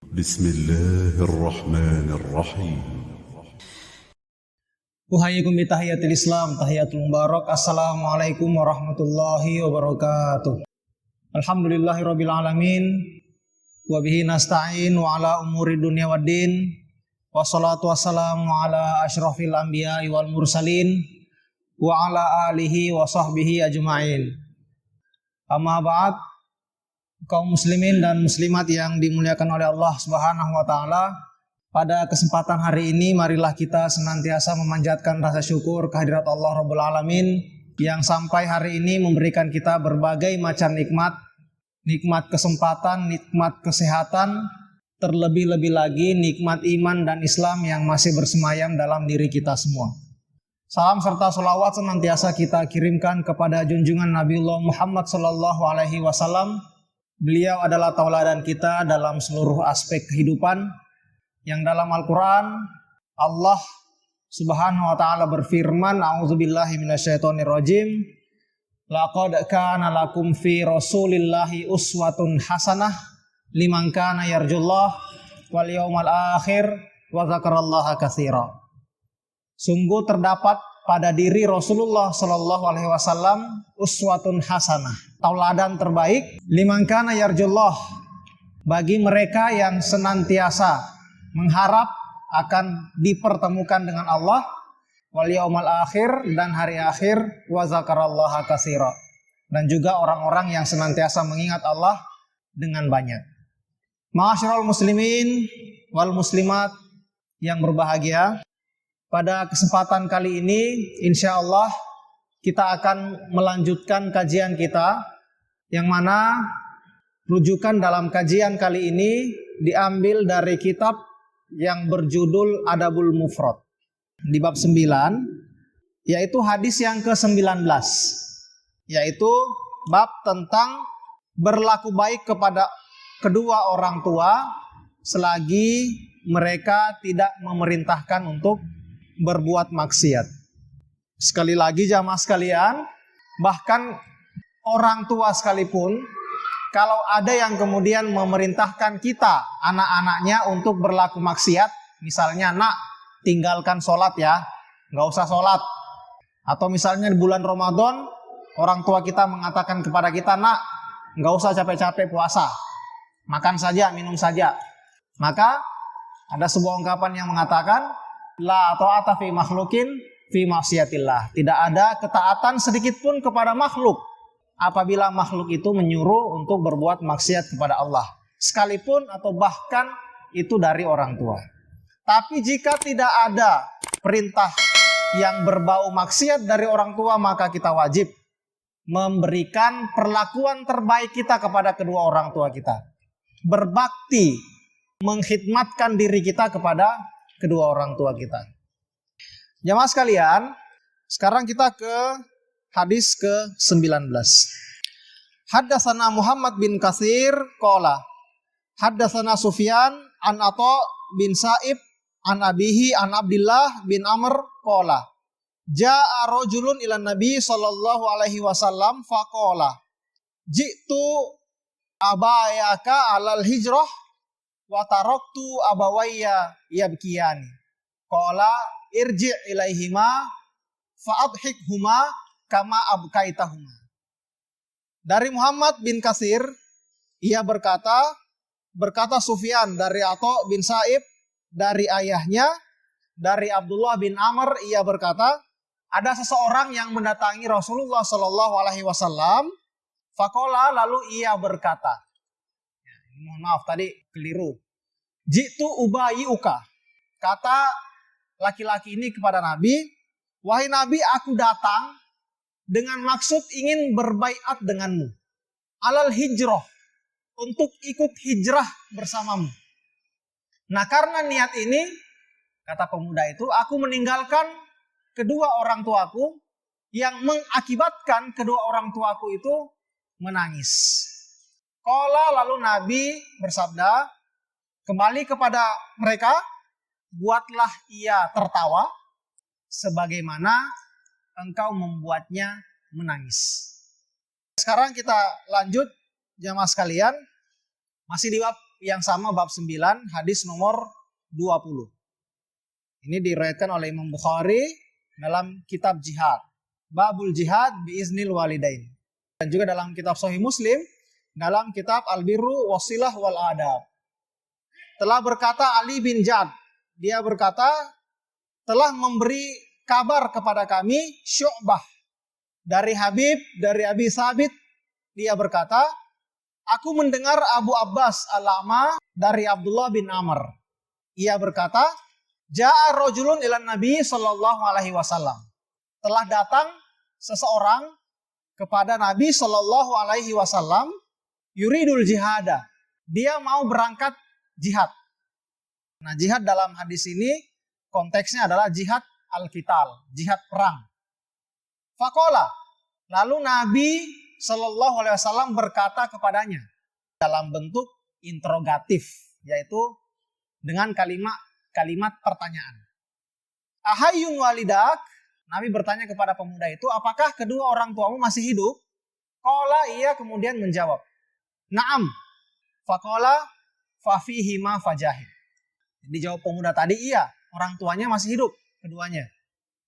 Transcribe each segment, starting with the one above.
بسم الله الرحمن الرحيم. Uhayyikum bitahiyatil Islam, tahiyatul mubarak. Assalamualaikum warahmatullahi wabarakatuh. Alhamdulillahirabbil alamin wa bihi nasta'in wa ala umuri dunya waddin. Wassalatu wassalamu ala asyrafil anbiya'i wal mursalin wa ala alihi wa sahbihi ajma'in. Amma ba'd, kaum muslimin dan muslimat yang dimuliakan oleh Allah Subhanahu wa taala. Pada kesempatan hari ini marilah kita senantiasa memanjatkan rasa syukur kehadirat Allah Rabbul Alamin yang sampai hari ini memberikan kita berbagai macam nikmat, nikmat kesempatan, nikmat kesehatan, terlebih-lebih lagi nikmat iman dan Islam yang masih bersemayam dalam diri kita semua. Salam serta sholawat senantiasa kita kirimkan kepada junjungan Nabiullah Muhammad SAW. Beliau adalah tauladan kita dalam seluruh aspek kehidupan. Yang dalam Al-Quran Allah Subhanahu wa ta'ala berfirman, a'udzubillahi minasyaitonirrajim, laqad kana lakum fi rasulillahi uswatun hasanah liman kana yarjullah wal yawmal akhir wa dzakarallaha katsira. Sungguh terdapat pada diri Rasulullah sallallahu alaihi wasallam uswatun hasanah, tauladan terbaik, liman kana yarjullah, bagi mereka yang senantiasa mengharap akan dipertemukan dengan Allah, wal yaumal akhir, dan hari akhir, wa dzakarallaha katsira, dan juga orang-orang yang senantiasa mengingat Allah dengan banyak. Ma'asyiral muslimin wal muslimat yang berbahagia, pada kesempatan kali ini insyaallah kita akan melanjutkan kajian kita, yang mana rujukan dalam kajian kali ini diambil dari kitab yang berjudul Adabul Mufrad di bab 9, yaitu hadis yang ke-19, yaitu bab tentang berlaku baik kepada kedua orang tua selagi mereka tidak memerintahkan untuk berbuat maksiat. Sekali lagi jamaah sekalian, bahkan orang tua sekalipun, kalau ada yang kemudian memerintahkan kita, anak-anaknya, untuk berlaku maksiat, misalnya, nak, tinggalkan sholat ya, nggak usah sholat. Atau misalnya di bulan Ramadan, orang tua kita mengatakan kepada kita, nak, nggak usah capek-capek puasa, makan saja, minum saja. Maka ada sebuah ungkapan yang mengatakan, la ta'ata fi makhlukin fi maksiatillah. Tidak ada ketaatan sedikit pun kepada makhluk apabila makhluk itu menyuruh untuk berbuat maksiat kepada Allah, sekalipun atau bahkan itu dari orang tua. Tapi jika tidak ada perintah yang berbau maksiat dari orang tua, maka kita wajib memberikan perlakuan terbaik kita kepada kedua orang tua kita, berbakti, mengkhidmatkan diri kita kepada kedua orang tua kita. Jamaah sekalian, sekarang kita ke hadis ke-19. Haddatsana Muhammad bin Katsir qala haddatsana Sufyan an Atha bin Sa'ib an abihi an Abdullah bin Amr qala jaa rajulun ila Nabi sallallahu alaihi wasallam faqala ji'tu abayaka alal hijrah wa taraktu abawayya yabkiyani qala irji' ilaihima fa'adhikhuma kama abkaitahuma. Dari Muhammad bin Katsir, ia berkata Sufyan dari Atha bin Sa'ib dari ayahnya, dari Abdullah bin Amr, ia berkata, ada seseorang yang mendatangi Rasulullah Shallallahu Alaihi Wasallam. Fakola, lalu ia berkata, mohon maaf tadi keliru. Jitu ubayi uka, kata laki-laki ini kepada Nabi, wahai Nabi, aku datang dengan maksud ingin berbaiat denganmu, alal hijrah, untuk ikut hijrah bersamamu. Nah, karena niat ini, kata pemuda itu, aku meninggalkan kedua orang tuaku, yang mengakibatkan kedua orang tuaku itu menangis. Qala, lalu Nabi bersabda kembali kepada mereka, buatlah ia tertawa sebagaimana engkau membuatnya menangis. Sekarang kita lanjut jamaah sekalian, masih di bab yang sama, bab 9, hadis nomor 20. Ini diriwayatkan oleh Imam Bukhari dalam kitab jihad. Babul jihad biiznil walidain. Dan juga dalam kitab Sahih Muslim, dalam kitab Al-Birru Wasilah wal Adab. Telah berkata Ali bin Jad, dia berkata, telah memberi kabar kepada kami Syu'bah dari Habib, dari Abi Sabit, dia berkata, aku mendengar Abu Abbas Al-A'ma dari Abdullah bin Amr. Ia berkata, Ja'a rajulun ilan Nabi sallallahu alaihi wasallam. Telah datang seseorang kepada Nabi sallallahu alaihi wasallam, yuridul jihada. Dia mau berangkat jihad. Nah, jihad dalam hadis ini konteksnya adalah jihad al-qital, jihad perang. Faqala, lalu Nabi Sallallahu Alaihi Wasallam berkata kepadanya dalam bentuk interrogatif, yaitu dengan kalimat pertanyaan. Ahayyun walidak, Nabi bertanya kepada pemuda itu, apakah kedua orang tuamu masih hidup? Qala, ia kemudian menjawab, Naam. Faqala fafihima fajahid. Dijawab pemuda tadi, iya, orang tuanya masih hidup keduanya.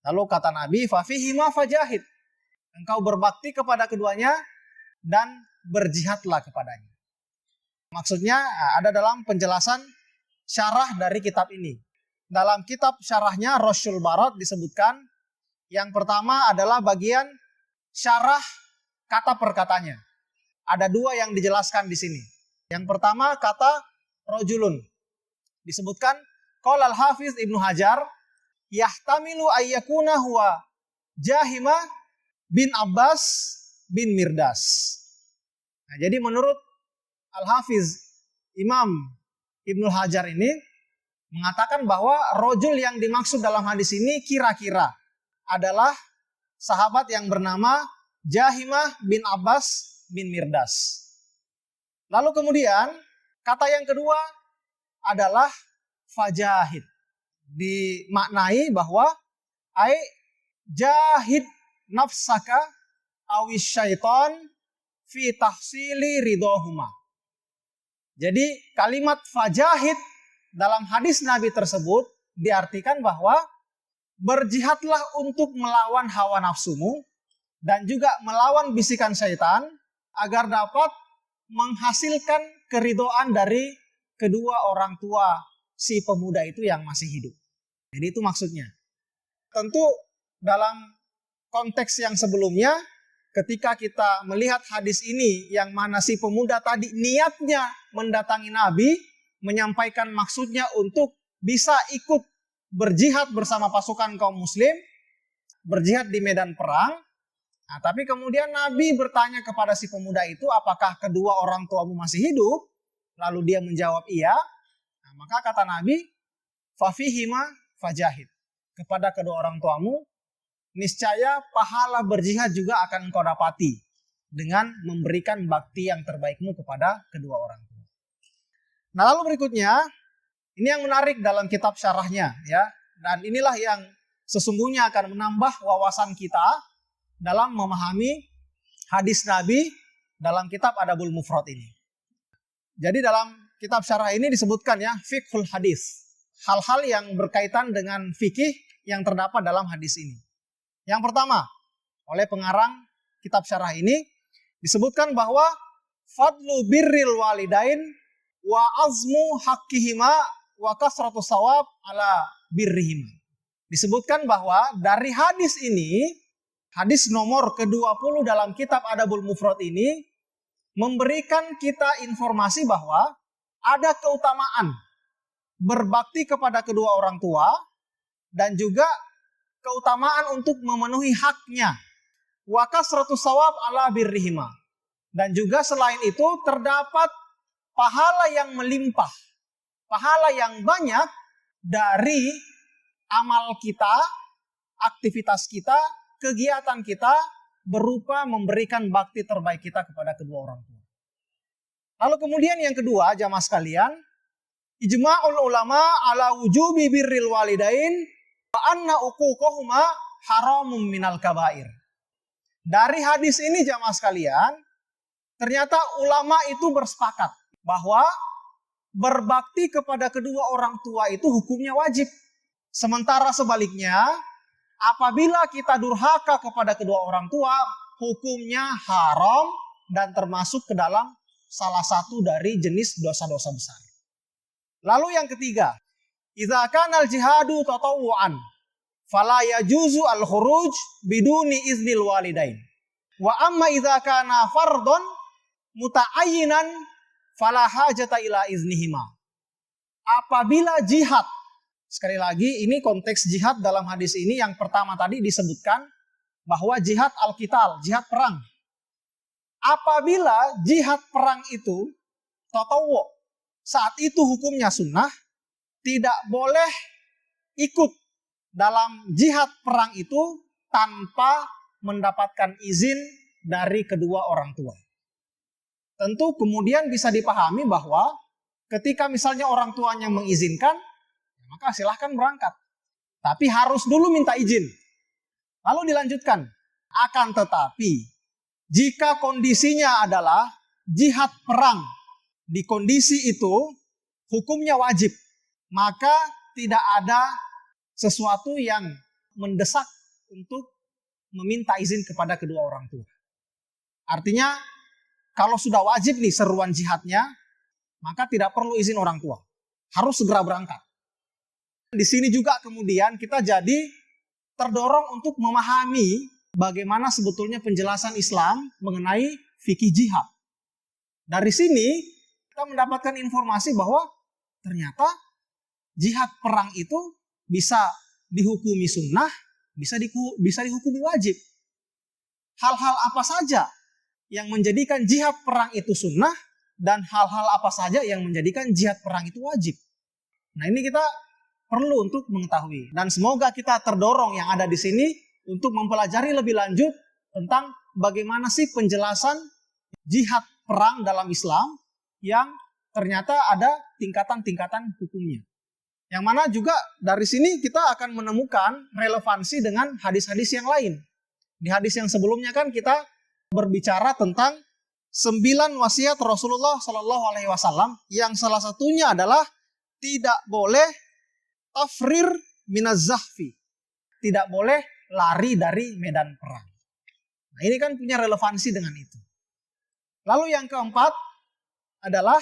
Lalu kata Nabi, fafihima fajahid. Engkau berbakti kepada keduanya dan berjihadlah kepadanya. Maksudnya ada dalam penjelasan syarah dari kitab ini. Dalam kitab syarahnya Rasyul Barat disebutkan yang pertama adalah bagian syarah kata per katanya. Ada dua yang dijelaskan di sini. Yang pertama kata rojulun. Disebutkan qala al-Hafiz Ibnu Hajar yahtamilu ayyakuna huwa Jahimah bin Abbas bin Mirdas. Nah, jadi menurut Al-Hafiz Imam Ibnu Hajar ini mengatakan bahwa rojul yang dimaksud dalam hadis ini kira-kira adalah sahabat yang bernama Jahimah bin Abbas bin Mirdas. Lalu kemudian kata yang kedua adalah fajahid. Dimaknai bahwa jahid nafsaka awis syaiton fi tahsili ridhohuma. Jadi kalimat fajahid dalam hadis Nabi tersebut diartikan bahwa berjihadlah untuk melawan hawa nafsumu dan juga melawan bisikan syaitan agar dapat menghasilkan keridhaan dari kedua orang tua si pemuda itu yang masih hidup. Jadi itu maksudnya. Tentu dalam konteks yang sebelumnya, ketika kita melihat hadis ini yang mana si pemuda tadi niatnya mendatangi Nabi, menyampaikan maksudnya untuk bisa ikut berjihad bersama pasukan kaum muslim, berjihad di medan perang. Nah, tapi kemudian Nabi bertanya kepada si pemuda itu, apakah kedua orang tuamu masih hidup? Lalu dia menjawab iya. Nah, maka kata Nabi, fafihima fajahid. Kepada kedua orang tuamu, niscaya pahala berjihad juga akan engkau dapati dengan memberikan bakti yang terbaikmu kepada kedua orang tua. Nah, lalu berikutnya, ini yang menarik dalam kitab syarahnya, ya. Dan inilah yang sesungguhnya akan menambah wawasan kita dalam memahami hadis Nabi dalam kitab Adabul Mufrad ini. Jadi dalam kitab syarah ini disebutkan ya, fiqhul hadis. Hal-hal yang berkaitan dengan fikih yang terdapat dalam hadis ini. Yang pertama, oleh pengarang kitab syarah ini disebutkan bahwa fadlu birril walidain wa azmu haqqihima wa kasratu sawab ala birrihim. Disebutkan bahwa dari hadis ini, hadis nomor ke-20 dalam kitab Adabul Mufrad ini memberikan kita informasi bahwa ada keutamaan berbakti kepada kedua orang tua dan juga keutamaan untuk memenuhi haknya. Wa kasratu sawab ala birrihima. Dan juga selain itu terdapat pahala yang melimpah, pahala yang banyak dari amal kita, aktivitas kita, kegiatan kita berupa memberikan bakti terbaik kita kepada kedua orang tua. Lalu kemudian yang kedua, jamaah sekalian, ijma'ul ulama ala wujubi birril walidain wa anna uquqahuma haramun minal kabair. Dari hadis ini jamaah sekalian, ternyata ulama itu bersepakat bahwa berbakti kepada kedua orang tua itu hukumnya wajib. Sementara sebaliknya, apabila kita durhaka kepada kedua orang tua, hukumnya haram dan termasuk ke dalam salah satu dari jenis dosa-dosa besar. Lalu yang ketiga, idza kana al-jihadu tatawwu'an fala yajuzu al-khuruj biduni iznil walidain. Wa amma idza kana fardhon muta'ayyinan fala hajata ila iznihima. Apabila jihad, sekali lagi ini konteks jihad dalam hadis ini yang pertama tadi disebutkan bahwa jihad al-qital, jihad perang. Apabila jihad perang itu tatawwu, saat itu hukumnya sunnah, tidak boleh ikut dalam jihad perang itu tanpa mendapatkan izin dari kedua orang tua. Tentu kemudian bisa dipahami bahwa ketika misalnya orang tuanya mengizinkan, maka silahkan berangkat. Tapi harus dulu minta izin. Lalu dilanjutkan. Akan tetapi, jika kondisinya adalah jihad perang, di kondisi itu hukumnya wajib, maka tidak ada sesuatu yang mendesak untuk meminta izin kepada kedua orang tua. Artinya, kalau sudah wajib nih seruan jihadnya, maka tidak perlu izin orang tua. Harus segera berangkat. Di sini juga kemudian kita jadi terdorong untuk memahami bagaimana sebetulnya penjelasan Islam mengenai fikih jihad. Dari sini kita mendapatkan informasi bahwa ternyata jihad perang itu bisa dihukumi sunnah, bisa dihukumi wajib. Hal-hal apa saja yang menjadikan jihad perang itu sunnah dan hal-hal apa saja yang menjadikan jihad perang itu wajib. Nah, ini kita perlu untuk mengetahui dan semoga kita terdorong yang ada di sini untuk mempelajari lebih lanjut tentang bagaimana sih penjelasan jihad perang dalam Islam yang ternyata ada tingkatan-tingkatan hukumnya. Yang mana juga dari sini kita akan menemukan relevansi dengan hadis-hadis yang lain. Di hadis yang sebelumnya kan kita berbicara tentang 9 wasiat Rasulullah SAW yang salah satunya adalah tidak boleh tafrir minaz zahfi. Tidak boleh lari dari medan perang. Nah, ini kan punya relevansi dengan itu. Lalu yang keempat adalah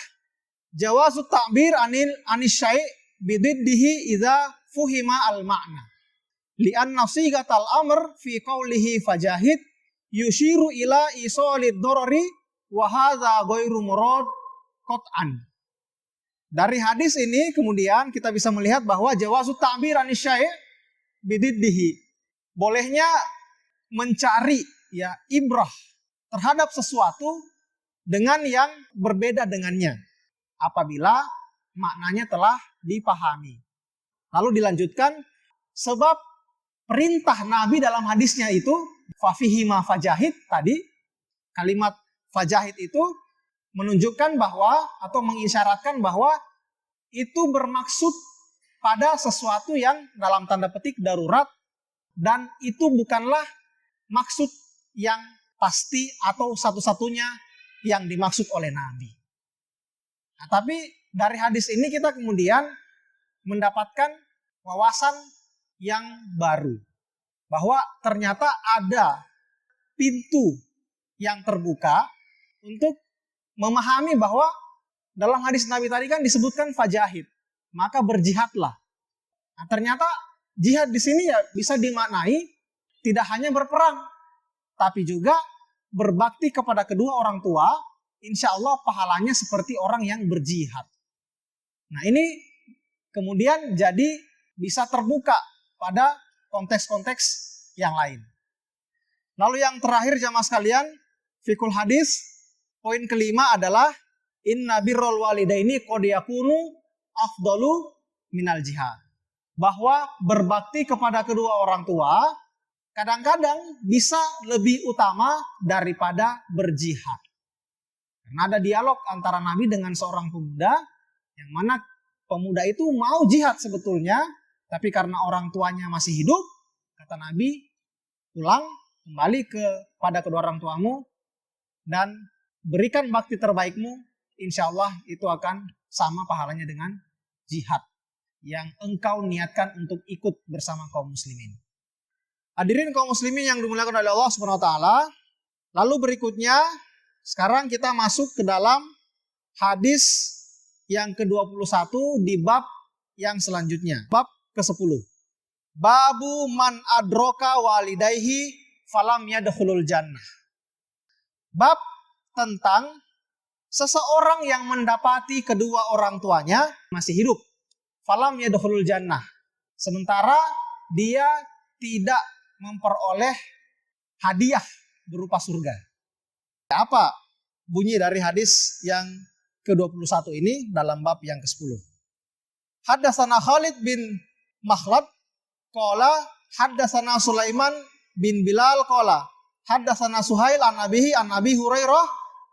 jawazu ta'bir anis syai' bididdihi idza fuhima al-ma'na. Li'anna sigatal amr fi qawlihi fajahid yushiru ila isolid dorori wa hadza ghairu murad qat'an. Dari hadis ini kemudian kita bisa melihat bahwa jawazu ta'bir anis syai' bididdihi. Bolehnya mencari ya ibrah terhadap sesuatu dengan yang berbeda dengannya apabila maknanya telah dipahami. Lalu dilanjutkan sebab perintah Nabi dalam hadisnya itu fafihima fajahid tadi, kalimat fajahid itu menunjukkan bahwa atau mengisyaratkan bahwa itu bermaksud pada sesuatu yang dalam tanda petik darurat dan itu bukanlah maksud yang pasti atau satu-satunya yang dimaksud oleh Nabi. Nah, tapi dari hadis ini kita kemudian mendapatkan wawasan yang baru. Bahwa ternyata ada pintu yang terbuka untuk memahami bahwa dalam hadis Nabi tadi kan disebutkan fajahid, maka berjihadlah. Nah, ternyata jihad di sini ya bisa dimaknai tidak hanya berperang, tapi juga berbakti kepada kedua orang tua, insya Allah pahalanya seperti orang yang berjihad. Nah, ini kemudian jadi bisa terbuka pada konteks-konteks yang lain. Lalu yang terakhir jamaah sekalian, fikul hadis, poin kelima adalah inna birrul walidaini qad yakunu afdalu minal jihad. Bahwa berbakti kepada kedua orang tua kadang-kadang bisa lebih utama daripada berjihad. Karena ada dialog antara Nabi dengan seorang pemuda yang mana pemuda itu mau jihad sebetulnya, tapi karena orang tuanya masih hidup, kata Nabi, pulang kembali kepada kedua orang tuamu dan berikan bakti terbaikmu, insya Allah itu akan sama pahalanya dengan jihad yang engkau niatkan untuk ikut bersama kaum muslimin. Hadirin kaum muslimin yang dimuliakan oleh Allah Subhanahu wa taala. Lalu berikutnya sekarang kita masuk ke dalam hadis yang ke-21 di bab yang selanjutnya, bab ke-10. Babu man adroka walidayhi falam yadkhulul jannah. Bab tentang seseorang yang mendapati kedua orang tuanya masih hidup, falam yadkhulul jannah, sementara dia tidak memperoleh hadiah berupa surga. Apa bunyi dari hadis yang ke-21 ini dalam bab yang ke-10? Haddatsana Khalid bin Makhlad qala haddatsana Sulaiman bin Bilal qala haddatsana Suhail an Abi Hurairah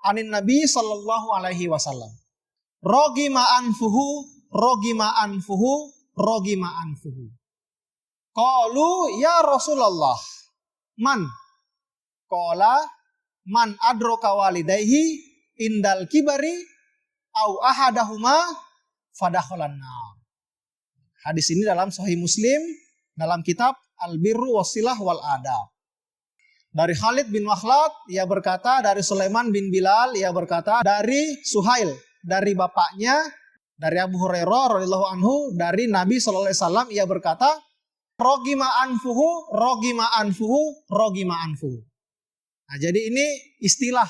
anin Nabi sallallahu alaihi wasallam. Rogima anfuhu. Qalu ya Rasulullah, man? Qala man adroka walidayhi indal kibari au ahadahuma fadakhalan nar. Hadis ini dalam Sahih Muslim dalam kitab Al-Birru Wasilah wal Adab. Dari Khalid bin Makhlad ia berkata, dari Sulaiman bin Bilal ia berkata, dari Suhail dari bapaknya, dari Abu Hurairah radhiyallahu anhu, dari Nabi sallallahu alaihi wasallam ia berkata, rogima anfuhu. Nah, jadi ini istilah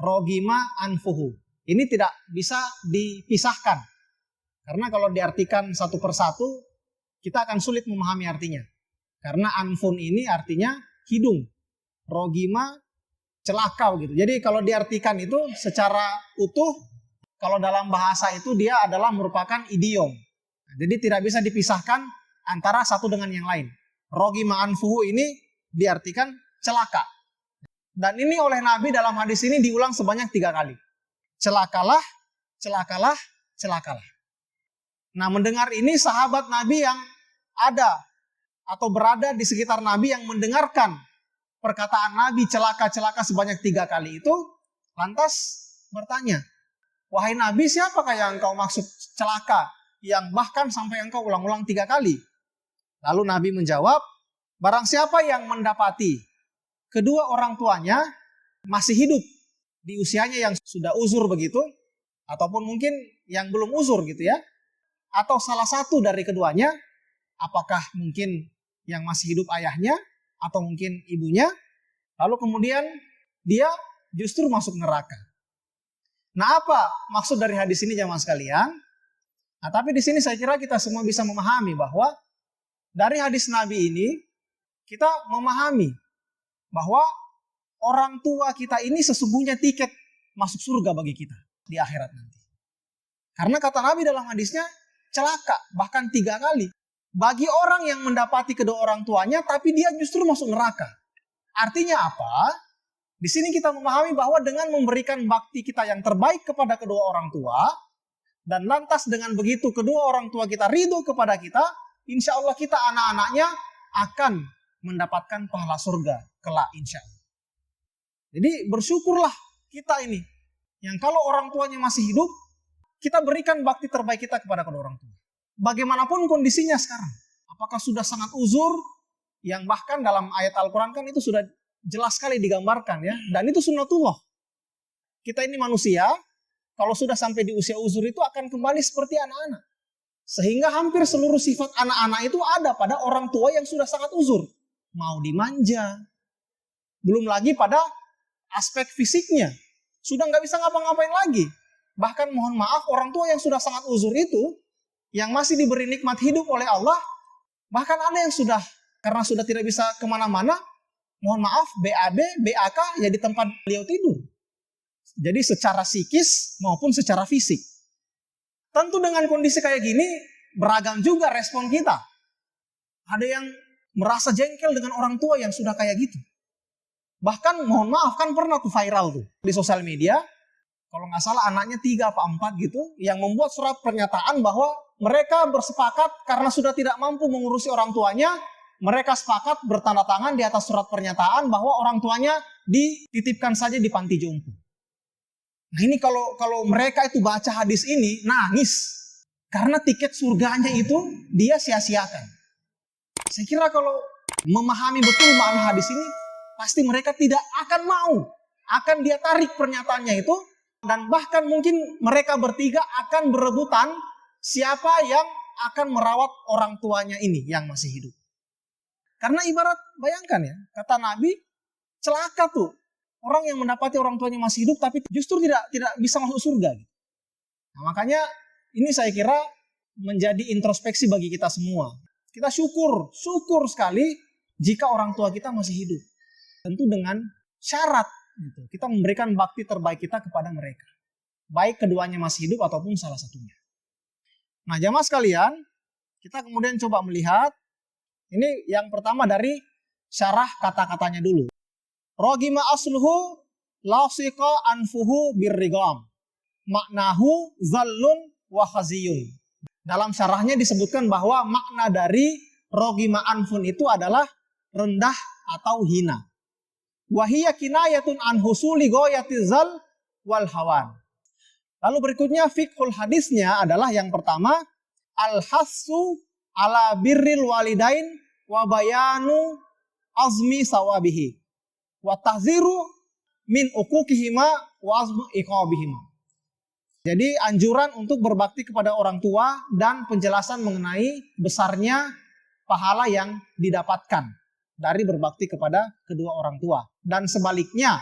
rogima anfuhu. Ini tidak bisa dipisahkan. Karena kalau diartikan satu persatu, kita akan sulit memahami artinya. Karena anfun ini artinya hidung. Rogima, celaka gitu. Jadi kalau diartikan itu secara utuh, kalau dalam bahasa itu dia adalah merupakan idiom. Jadi tidak bisa dipisahkan antara satu dengan yang lain. Rogima anfuhu ini diartikan celaka. Dan ini oleh Nabi dalam hadis ini diulang sebanyak 3 kali. Celakalah, celakalah, celakalah. Nah, mendengar ini sahabat Nabi yang ada atau berada di sekitar Nabi yang mendengarkan perkataan Nabi celaka-celaka sebanyak 3 kali itu, lantas bertanya, wahai Nabi, siapakah yang engkau maksud celaka yang bahkan sampai engkau ulang-ulang 3 kali? Lalu Nabi menjawab, barang siapa yang mendapati kedua orang tuanya masih hidup di usianya yang sudah uzur begitu, ataupun mungkin yang belum uzur gitu ya, atau salah satu dari keduanya, apakah mungkin yang masih hidup ayahnya atau mungkin ibunya, lalu kemudian dia justru masuk neraka. Nah, apa maksud dari hadis ini jamaah sekalian? Nah, tapi di sini saya kira kita semua bisa memahami bahwa dari hadis Nabi ini kita memahami bahwa orang tua kita ini sesungguhnya tiket masuk surga bagi kita di akhirat nanti. Karena kata Nabi dalam hadisnya, celaka bahkan 3 kali bagi orang yang mendapati kedua orang tuanya tapi dia justru masuk neraka. Artinya apa? Di sini kita memahami bahwa dengan memberikan bakti kita yang terbaik kepada kedua orang tua, dan lantas dengan begitu kedua orang tua kita ridho kepada kita, insya Allah kita anak-anaknya akan mendapatkan pahala surga kelak insya Allah. Jadi bersyukurlah kita ini, yang kalau orang tuanya masih hidup, kita berikan bakti terbaik kita kepada kedua orang tua. Bagaimanapun kondisinya sekarang. Apakah sudah sangat uzur, yang bahkan dalam ayat Al-Quran kan itu sudah jelas sekali digambarkan ya. Dan itu sunnatullah. Kita ini manusia, kalau sudah sampai di usia uzur itu akan kembali seperti anak-anak. Sehingga hampir seluruh sifat anak-anak itu ada pada orang tua yang sudah sangat uzur. Mau dimanja. Belum lagi pada aspek fisiknya. Sudah nggak bisa ngapa-ngapain lagi. Bahkan mohon maaf, orang tua yang sudah sangat uzur itu, yang masih diberi nikmat hidup oleh Allah, bahkan ada yang sudah, karena sudah tidak bisa kemana-mana, mohon maaf, BAB, BAK, ya di tempat beliau tidur. Jadi secara psikis maupun secara fisik. Tentu dengan kondisi kayak gini, beragam juga respon kita. Ada yang merasa jengkel dengan orang tua yang sudah kayak gitu. Bahkan mohon maaf, kan pernah tuh viral tuh di sosial media, kalau nggak salah anaknya 3 apa 4 gitu, yang membuat surat pernyataan bahwa mereka bersepakat karena sudah tidak mampu mengurusi orang tuanya, mereka sepakat bertanda tangan di atas surat pernyataan bahwa orang tuanya dititipkan saja di panti jompo. Nah ini kalau mereka itu baca hadis ini nangis. Karena tiket surganya itu dia sia-siakan. Saya kira kalau memahami betul makna hadis ini, pasti mereka tidak akan mau. Akan dia tarik pernyataannya itu. Dan bahkan mungkin mereka bertiga akan berebutan siapa yang akan merawat orang tuanya ini yang masih hidup. Karena ibarat bayangkan ya, kata Nabi, celaka tuh. Orang yang mendapati orang tuanya masih hidup tapi justru tidak bisa masuk surga. Nah, makanya ini saya kira menjadi introspeksi bagi kita semua. Kita syukur sekali jika orang tua kita masih hidup. Tentu dengan syarat gitu. Kita memberikan bakti terbaik kita kepada mereka. Baik keduanya masih hidup ataupun salah satunya. Nah jamaah sekalian, kita kemudian coba melihat. Ini yang pertama dari syarah kata-katanya dulu. Rogima asluhu lasiqa anfuhu birrigam. Maknahu zallun wa khaziyun. Dalam syarahnya disebutkan bahwa makna dari rogima anfun itu adalah rendah atau hina. Wahiyya kinayatun an husuli ghayati zal wal hawan. Lalu berikutnya fiqhul hadisnya adalah yang pertama al-hassu ala birril walidain wa bayanu azmi sawabihi wa tahziru min uquqihima wa azmu iqabihima. Jadi anjuran untuk berbakti kepada orang tua dan penjelasan mengenai besarnya pahala yang didapatkan dari berbakti kepada kedua orang tua. Dan sebaliknya,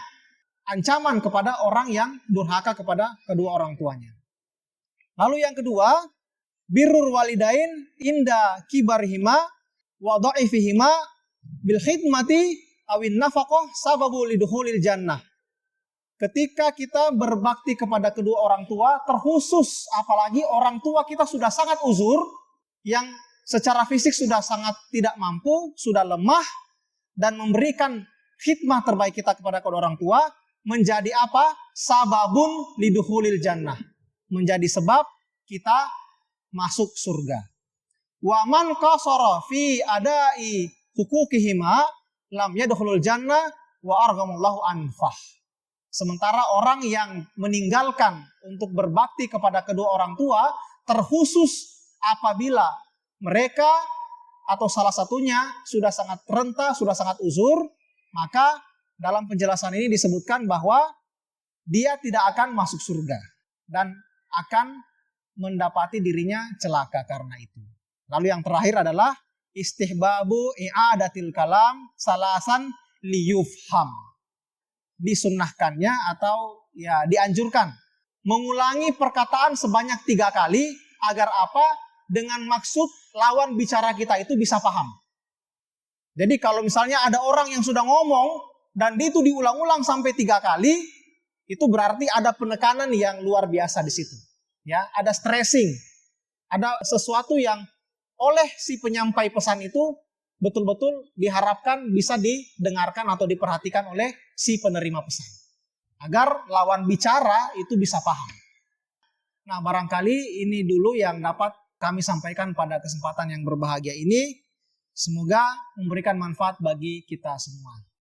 ancaman kepada orang yang durhaka kepada kedua orang tuanya. Lalu yang kedua, birrul walidain inda kibarihima wa dha'ifihima bil khidmati awin nafaqah sababu lidukhulil jannah. Ketika kita berbakti kepada kedua orang tua, terkhusus apalagi orang tua kita sudah sangat uzur, yang secara fisik sudah sangat tidak mampu, sudah lemah, dan memberikan khidmah terbaik kita kepada kedua orang tua, menjadi apa? Sababun lidukhulil jannah. Menjadi sebab kita masuk surga. Wa man qasara fi adai hukukihima lam yadkhulul jannah wa arghamullahu anfah. Sementara orang yang meninggalkan untuk berbakti kepada kedua orang tua, terkhusus apabila mereka atau salah satunya sudah sangat renta, sudah sangat uzur, maka dalam penjelasan ini disebutkan bahwa dia tidak akan masuk surga dan akan mendapati dirinya celaka karena itu. Lalu yang terakhir adalah istihbabu i'adatil kalam salasan liyufham. Disunnahkannya atau ya dianjurkan mengulangi perkataan sebanyak 3 kali agar apa? Dengan maksud lawan bicara kita itu bisa paham. Jadi kalau misalnya ada orang yang sudah ngomong dan itu diulang-ulang sampai 3 kali, itu berarti ada penekanan yang luar biasa di situ. Ya, ada stressing, ada sesuatu yang oleh si penyampai pesan itu betul-betul diharapkan bisa didengarkan atau diperhatikan oleh si penerima pesan. Agar lawan bicara itu bisa paham. Nah barangkali ini dulu yang dapat kami sampaikan pada kesempatan yang berbahagia ini. Semoga memberikan manfaat bagi kita semua.